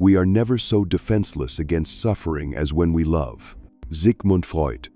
We are never so defenseless against suffering as when we love. Sigmund Freud.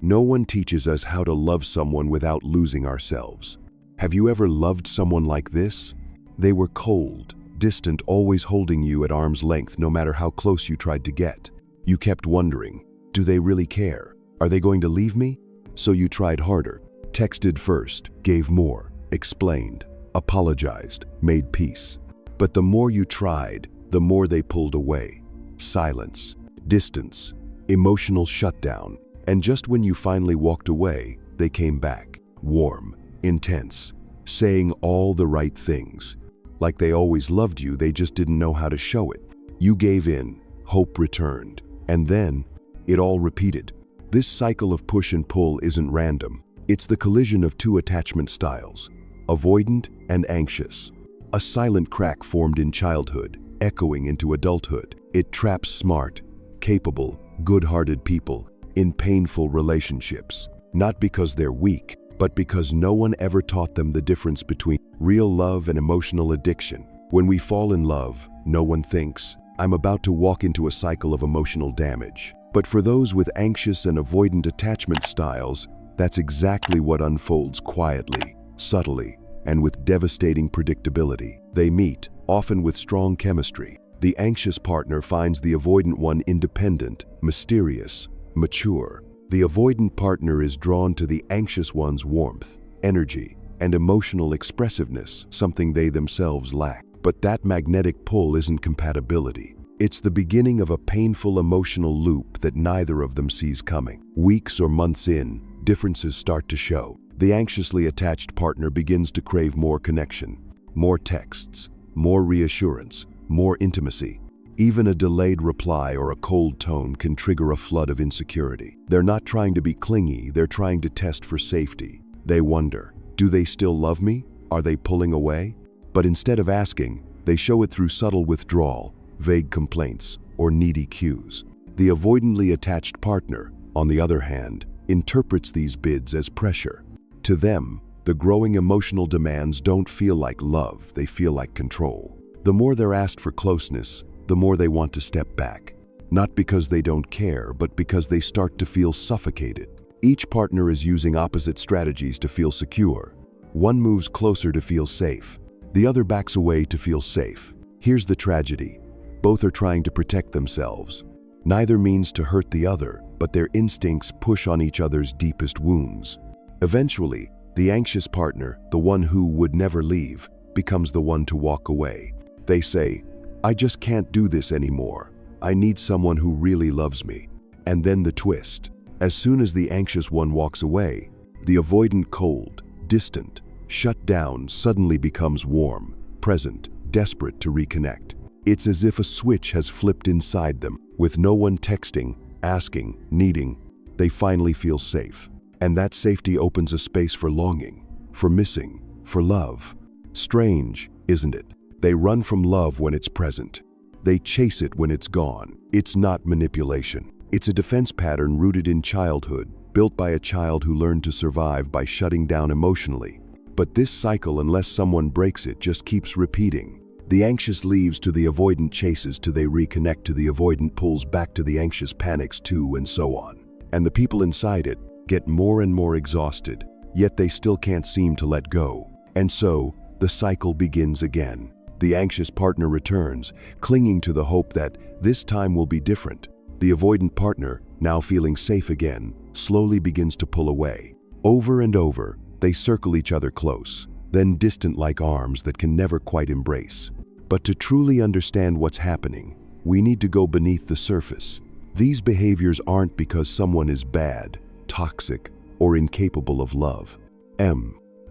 No one teaches us how to love someone without losing ourselves. Have you ever loved someone like this? They were cold, distant, always holding you at arm's length no matter how close you tried to get. You kept wondering, do they really care? Are they going to leave me? So you tried harder, texted first, gave more, explained, apologized, made peace. But the more you tried, the more they pulled away. Silence, distance, emotional shutdown. And just when you finally walked away, they came back, warm, intense, saying all the right things. Like they always loved you, they just didn't know how to show it. You gave in, hope returned, and then it all repeated. This cycle of push and pull isn't random. It's the collision of two attachment styles, avoidant and anxious. A silent crack formed in childhood, echoing into adulthood. It traps smart, capable, good-hearted people in painful relationships, not because they're weak, but because no one ever taught them the difference between real love and emotional addiction. When we fall in love, no one thinks, I'm about to walk into a cycle of emotional damage. But for those with anxious and avoidant attachment styles, that's exactly what unfolds quietly, subtly, and with devastating predictability. They meet, often with strong chemistry. The anxious partner finds the avoidant one independent, mysterious, mature. The avoidant partner is drawn to the anxious one's warmth, energy, and emotional expressiveness, something they themselves lack. But that magnetic pull isn't compatibility. It's the beginning of a painful emotional loop that neither of them sees coming. Weeks or months in, differences start to show. The anxiously attached partner begins to crave more connection, more texts, more reassurance, more intimacy. Even a delayed reply or a cold tone can trigger a flood of insecurity. They're not trying to be clingy, they're trying to test for safety. They wonder, do they still love me? Are they pulling away? But instead of asking, they show it through subtle withdrawal, vague complaints, or needy cues. The avoidantly attached partner, on the other hand, interprets these bids as pressure. To them, the growing emotional demands don't feel like love, they feel like control. The more they're asked for closeness, the more they want to step back. Not because they don't care, but because they start to feel suffocated. Each partner is using opposite strategies to feel secure. One moves closer to feel safe. The other backs away to feel safe. Here's the tragedy. Both are trying to protect themselves. Neither means to hurt the other, but their instincts push on each other's deepest wounds. Eventually, the anxious partner, the one who would never leave, becomes the one to walk away. They say, I just can't do this anymore. I need someone who really loves me. And then the twist. As soon as the anxious one walks away, the avoidant cold, distant, shut down suddenly becomes warm, present, desperate to reconnect. It's as if a switch has flipped inside them. With no one texting, asking, needing, they finally feel safe. And that safety opens a space for longing, for missing, for love. Strange, isn't it? They run from love when it's present. They chase it when it's gone. It's not manipulation. It's a defense pattern rooted in childhood, built by a child who learned to survive by shutting down emotionally. But this cycle, unless someone breaks it, just keeps repeating. The anxious leaves to the avoidant chases to they reconnect to the avoidant pulls back to the anxious panics too, and so on. And the people inside it get more and more exhausted, yet they still can't seem to let go. And so, the cycle begins again. The anxious partner returns, clinging to the hope that this time will be different. The avoidant partner, now feeling safe again, slowly begins to pull away. Over and over, they circle each other close, then distant like arms that can never quite embrace. But to truly understand what's happening, we need to go beneath the surface. These behaviors aren't because someone is bad, toxic, or incapable of love.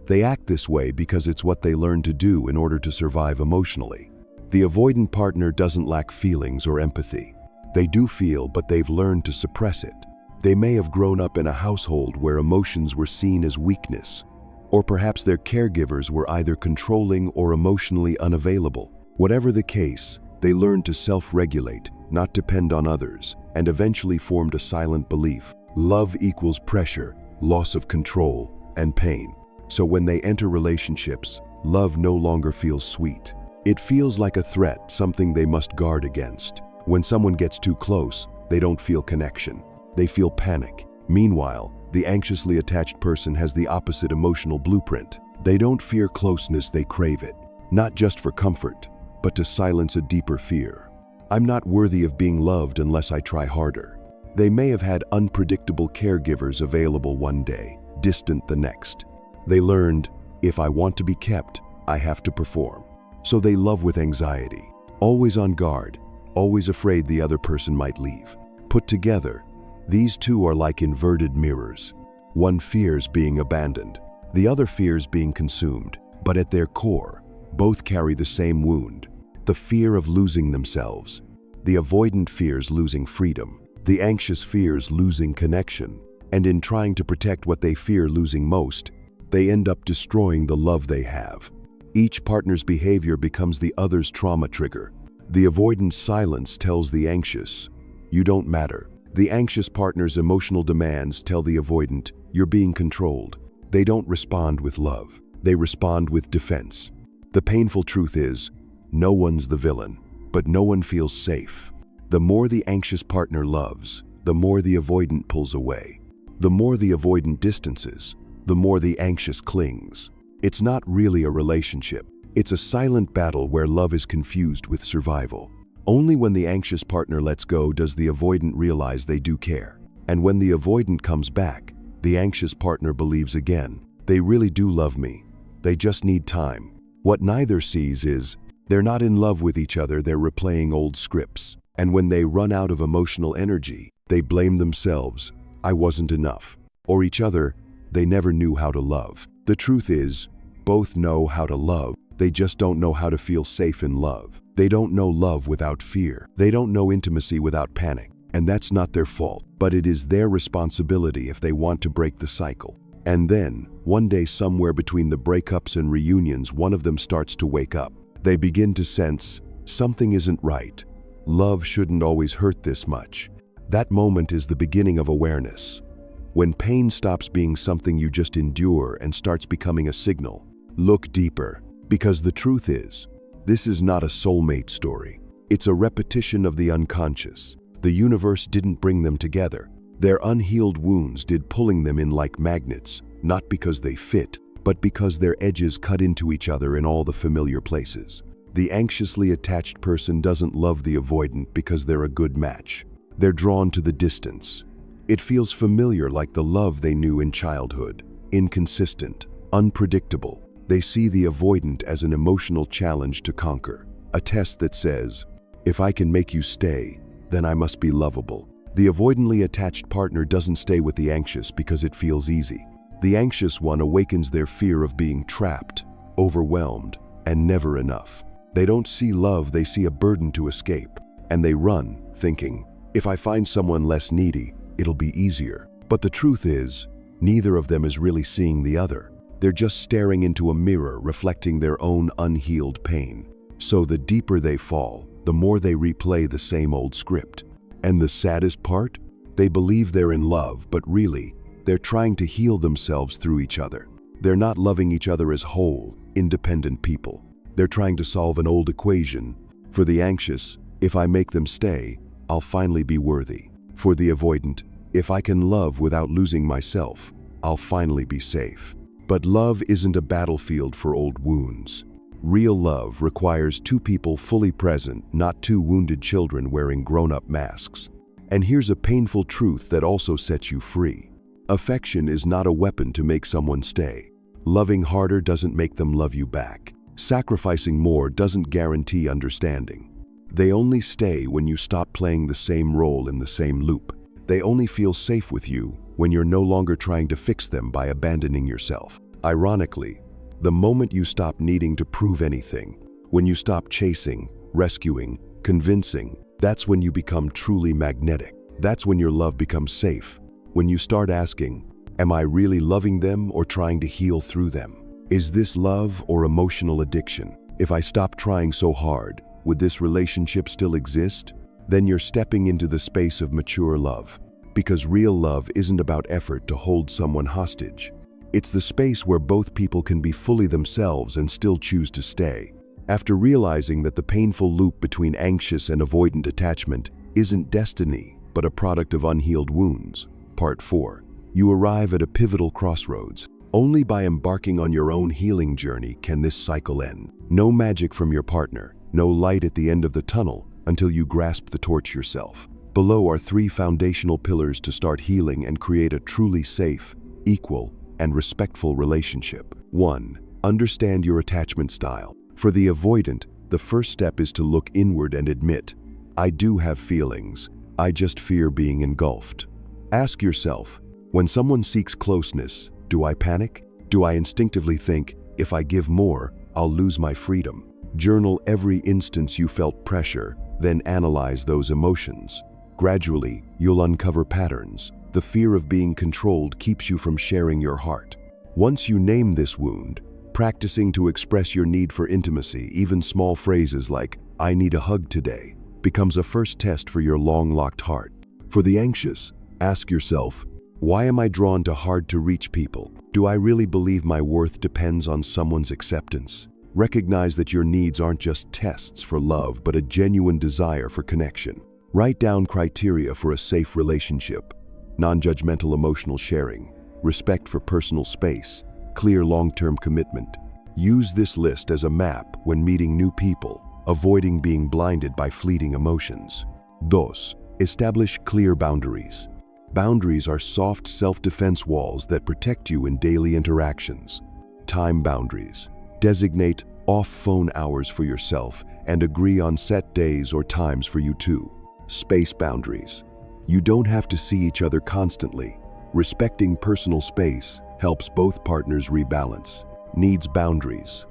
They act this way because it's what they learned to do in order to survive emotionally. The avoidant partner doesn't lack feelings or empathy. They do feel, but they've learned to suppress it. They may have grown up in a household where emotions were seen as weakness, or perhaps their caregivers were either controlling or emotionally unavailable. Whatever the case, they learned to self-regulate, not depend on others, and eventually formed a silent belief. Love equals pressure, loss of control, and pain. So when they enter relationships, love no longer feels sweet. It feels like a threat, something they must guard against. When someone gets too close, they don't feel connection. They feel panic. Meanwhile, the anxiously attached person has the opposite emotional blueprint. They don't fear closeness, they crave it. Not just for comfort, but to silence a deeper fear. I'm not worthy of being loved unless I try harder. They may have had unpredictable caregivers available one day, distant the next. They learned, if I want to be kept, I have to perform. So they love with anxiety, always on guard, always afraid the other person might leave. Put together, these two are like inverted mirrors. One fears being abandoned, the other fears being consumed. But at their core, both carry the same wound, the fear of losing themselves. The avoidant fears losing freedom. The anxious fears losing connection. And in trying to protect what they fear losing most, they end up destroying the love they have. Each partner's behavior becomes the other's trauma trigger. The avoidant silence tells the anxious, "You don't matter." The anxious partner's emotional demands tell the avoidant, "You're being controlled." They don't respond with love. They respond with defense. The painful truth is, no one's the villain, but no one feels safe. The more the anxious partner loves, the more the avoidant pulls away. The more the avoidant distances, the more the anxious clings. It's not really a relationship. It's a silent battle where love is confused with survival. Only when the anxious partner lets go does the avoidant realize they do care. And when the avoidant comes back, the anxious partner believes again, they really do love me. They just need time. What neither sees is, they're not in love with each other, they're replaying old scripts. And when they run out of emotional energy, they blame themselves, "I wasn't enough." Or each other, "They never knew how to love." The truth is, both know how to love, they just don't know how to feel safe in love. They don't know love without fear. They don't know intimacy without panic. And that's not their fault, but it is their responsibility if they want to break the cycle. And then, one day somewhere between the breakups and reunions, one of them starts to wake up. They begin to sense, something isn't right. Love shouldn't always hurt this much. That moment is the beginning of awareness. When pain stops being something you just endure and starts becoming a signal, look deeper. Because the truth is, this is not a soulmate story. It's a repetition of the unconscious. The universe didn't bring them together. Their unhealed wounds did, pulling them in like magnets, not because they fit, but because their edges cut into each other in all the familiar places. The anxiously attached person doesn't love the avoidant because they're a good match. They're drawn to the distance. It feels familiar, like the love they knew in childhood. Inconsistent, unpredictable. They see the avoidant as an emotional challenge to conquer. A test that says, if I can make you stay, then I must be lovable. The avoidantly attached partner doesn't stay with the anxious because it feels easy. The anxious one awakens their fear of being trapped, overwhelmed, and never enough. They don't see love, they see a burden to escape. And they run, thinking, if I find someone less needy, it'll be easier. But the truth is, neither of them is really seeing the other. They're just staring into a mirror reflecting their own unhealed pain. So the deeper they fall, the more they replay the same old script. And the saddest part? They believe they're in love, but really, they're trying to heal themselves through each other. They're not loving each other as whole, independent people. They're trying to solve an old equation. For the anxious, if I make them stay, I'll finally be worthy. For the avoidant, if I can love without losing myself, I'll finally be safe. But love isn't a battlefield for old wounds. Real love requires two people fully present, not two wounded children wearing grown-up masks. And here's a painful truth that also sets you free. Affection is not a weapon to make someone stay. Loving harder doesn't make them love you back. Sacrificing more doesn't guarantee understanding. They only stay when you stop playing the same role in the same loop. They only feel safe with you when you're no longer trying to fix them by abandoning yourself. Ironically, the moment you stop needing to prove anything, when you stop chasing, rescuing, convincing, that's when you become truly magnetic. That's when your love becomes safe. When you start asking, am I really loving them or trying to heal through them? Is this love or emotional addiction? If I stop trying so hard, would this relationship still exist? Then you're stepping into the space of mature love. Because real love isn't about effort to hold someone hostage. It's the space where both people can be fully themselves and still choose to stay. After realizing that the painful loop between anxious and avoidant attachment isn't destiny, but a product of unhealed wounds, Part 4, you arrive at a pivotal crossroads. Only by embarking on your own healing journey can this cycle end. No magic from your partner, no light at the end of the tunnel until you grasp the torch yourself. Below are 3 foundational pillars to start healing and create a truly safe, equal, and respectful relationship. 1. Understand your attachment style. For the avoidant, the first step is to look inward and admit, I do have feelings, I just fear being engulfed. Ask yourself, when someone seeks closeness, do I panic? Do I instinctively think, if I give more, I'll lose my freedom? Journal every instance you felt pressure, then analyze those emotions. Gradually, you'll uncover patterns. The fear of being controlled keeps you from sharing your heart. Once you name this wound, practicing to express your need for intimacy, even small phrases like, I need a hug today, becomes a first test for your long-locked heart. For the anxious, ask yourself, why am I drawn to hard-to-reach people? Do I really believe my worth depends on someone's acceptance? Recognize that your needs aren't just tests for love, but a genuine desire for connection. Write down criteria for a safe relationship: non-judgmental emotional sharing, respect for personal space, clear long-term commitment. Use this list as a map when meeting new people, avoiding being blinded by fleeting emotions. 2. Establish clear boundaries. Boundaries are soft self-defense walls that protect you in daily interactions. Time boundaries. Designate off-phone hours for yourself and agree on set days or times for you too. Space boundaries. You don't have to see each other constantly. Respecting personal space helps both partners rebalance. Needs boundaries.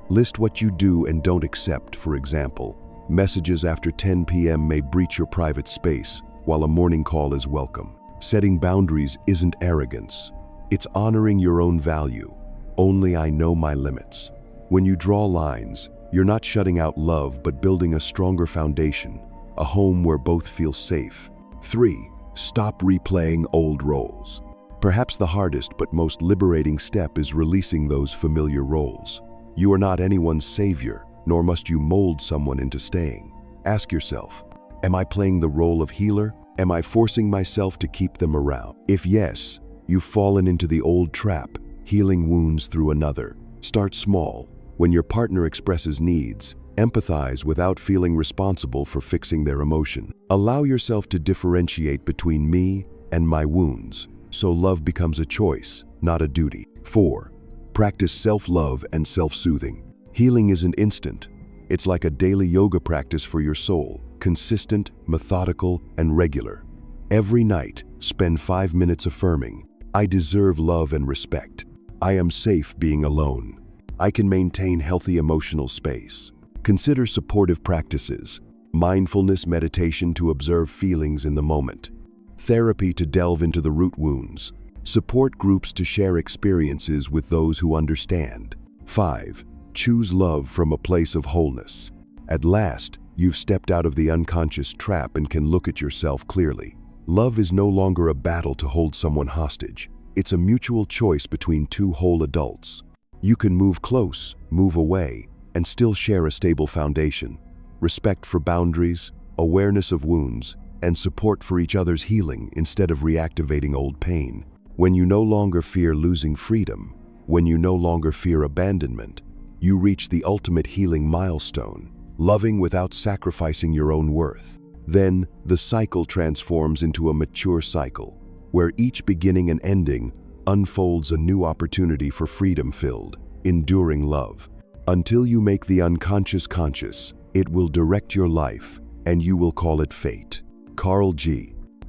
List what you do and don't accept. For example, messages after 10 p.m. may breach your private space, while a morning call is welcome. Setting boundaries isn't arrogance. It's honoring your own value. Only I know my limits. When you draw lines, you're not shutting out love, but building a stronger foundation, a home where both feel safe. 3. Stop replaying old roles. Perhaps the hardest but most liberating step is releasing those familiar roles. You are not anyone's savior, nor must you mold someone into staying. Ask yourself, am I playing the role of healer? Am I forcing myself to keep them around? If yes, you've fallen into the old trap, healing wounds through another. Start small. When your partner expresses needs, empathize without feeling responsible for fixing their emotion. Allow yourself to differentiate between me and my wounds, so love becomes a choice, not a duty. 4. Practice self-love and self-soothing. Healing isn't instant. It's like a daily yoga practice for your soul, consistent, methodical, and regular. Every night, spend 5 minutes affirming, I deserve love and respect. I am safe being alone. I can maintain healthy emotional space. Consider supportive practices, mindfulness meditation to observe feelings in the moment, therapy to delve into the root wounds, support groups to share experiences with those who understand. 5. Choose love from a place of wholeness. At last, you've stepped out of the unconscious trap and can look at yourself clearly. Love is no longer a battle to hold someone hostage. It's a mutual choice between two whole adults. You can move close, move away, and still share a stable foundation. Respect for boundaries, awareness of wounds, and support for each other's healing instead of reactivating old pain. When you no longer fear losing freedom, when you no longer fear abandonment, you reach the ultimate healing milestone, loving without sacrificing your own worth. Then, the cycle transforms into a mature cycle, where each beginning and ending unfolds a new opportunity for freedom-filled, enduring love. Until you make the unconscious conscious, it will direct your life, and you will call it fate. Carl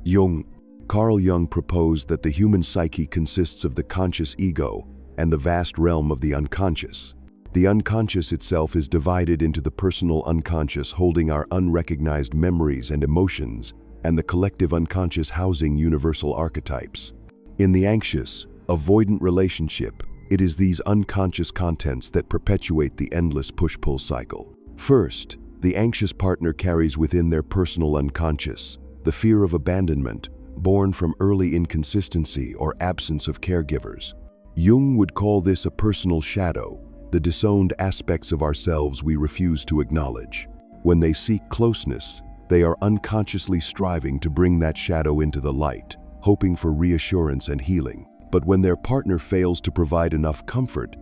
Jung proposed that the human psyche consists of the conscious ego and the vast realm of the unconscious. The unconscious itself is divided into the personal unconscious, holding our unrecognized memories and emotions, and the collective unconscious housing universal archetypes. In the anxious, avoidant relationship, it is these unconscious contents that perpetuate the endless push-pull cycle. First, the anxious partner carries within their personal unconscious the fear of abandonment, born from early inconsistency or absence of caregivers. Jung would call this a personal shadow, the disowned aspects of ourselves we refuse to acknowledge. When they seek closeness, they are unconsciously striving to bring that shadow into the light, hoping for reassurance and healing. But when their partner fails to provide enough comfort,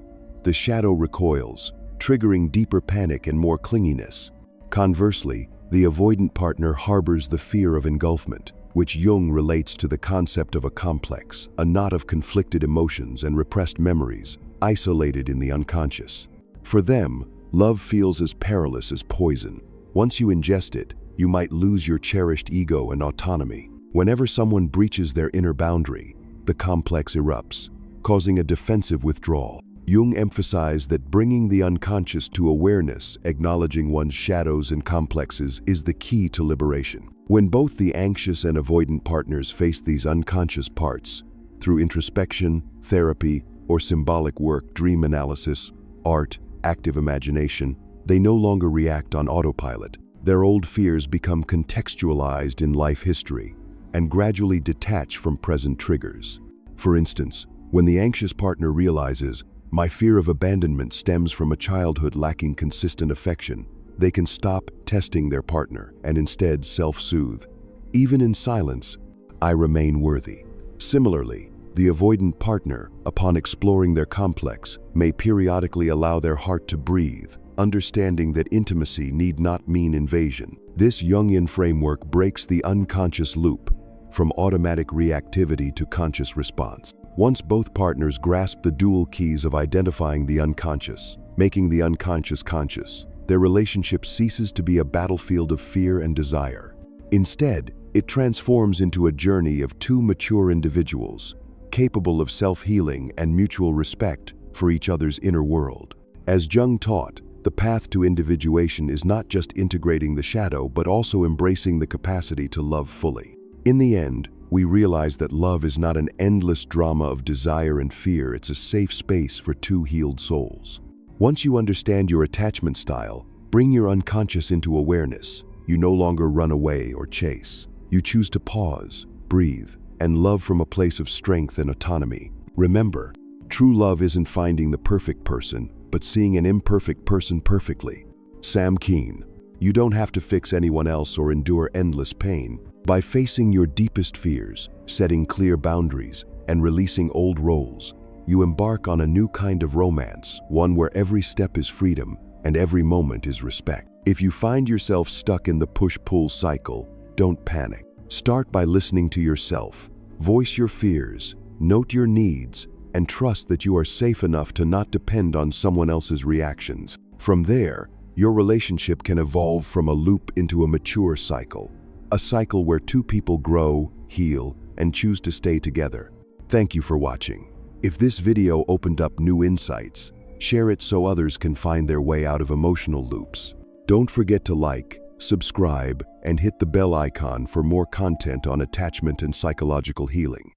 the shadow recoils, triggering deeper panic and more clinginess. Conversely, the avoidant partner harbors the fear of engulfment, which Jung relates to the concept of a complex, a knot of conflicted emotions and repressed memories, isolated in the unconscious. For them, love feels as perilous as poison. Once you ingest it, you might lose your cherished ego and autonomy. Whenever someone breaches their inner boundary, the complex erupts, causing a defensive withdrawal. Jung emphasized that bringing the unconscious to awareness, acknowledging one's shadows and complexes, is the key to liberation. When both the anxious and avoidant partners face these unconscious parts, through introspection, therapy, or symbolic work, dream analysis, art, active imagination, they no longer react on autopilot. Their old fears become contextualized in life history and gradually detach from present triggers. For instance, when the anxious partner realizes, "My fear of abandonment stems from a childhood lacking consistent affection," they can stop testing their partner and instead self-soothe. "Even in silence, I remain worthy." Similarly, the avoidant partner, upon exploring their complex, may periodically allow their heart to breathe, understanding that intimacy need not mean invasion. This Jungian framework breaks the unconscious loop, from automatic reactivity to conscious response. Once both partners grasp the dual keys of identifying the unconscious, making the unconscious conscious, their relationship ceases to be a battlefield of fear and desire. Instead, it transforms into a journey of two mature individuals, capable of self-healing and mutual respect for each other's inner world. As Jung taught, the path to individuation is not just integrating the shadow, but also embracing the capacity to love fully. In the end, we realize that love is not an endless drama of desire and fear, it's a safe space for two healed souls. Once you understand your attachment style, bring your unconscious into awareness. You no longer run away or chase. You choose to pause, breathe, and love from a place of strength and autonomy. Remember, true love isn't finding the perfect person, but seeing an imperfect person perfectly. Sam Keen. You don't have to fix anyone else or endure endless pain. By facing your deepest fears, setting clear boundaries, and releasing old roles, you embark on a new kind of romance, one where every step is freedom and every moment is respect. If you find yourself stuck in the push-pull cycle, don't panic. Start by listening to yourself. Voice your fears, note your needs, and trust that you are safe enough to not depend on someone else's reactions. From there, your relationship can evolve from a loop into a mature cycle. A cycle where two people grow, heal, and choose to stay together. Thank you for watching. If this video opened up new insights, share it so others can find their way out of emotional loops. Don't forget to like, subscribe, and hit the bell icon for more content on attachment and psychological healing.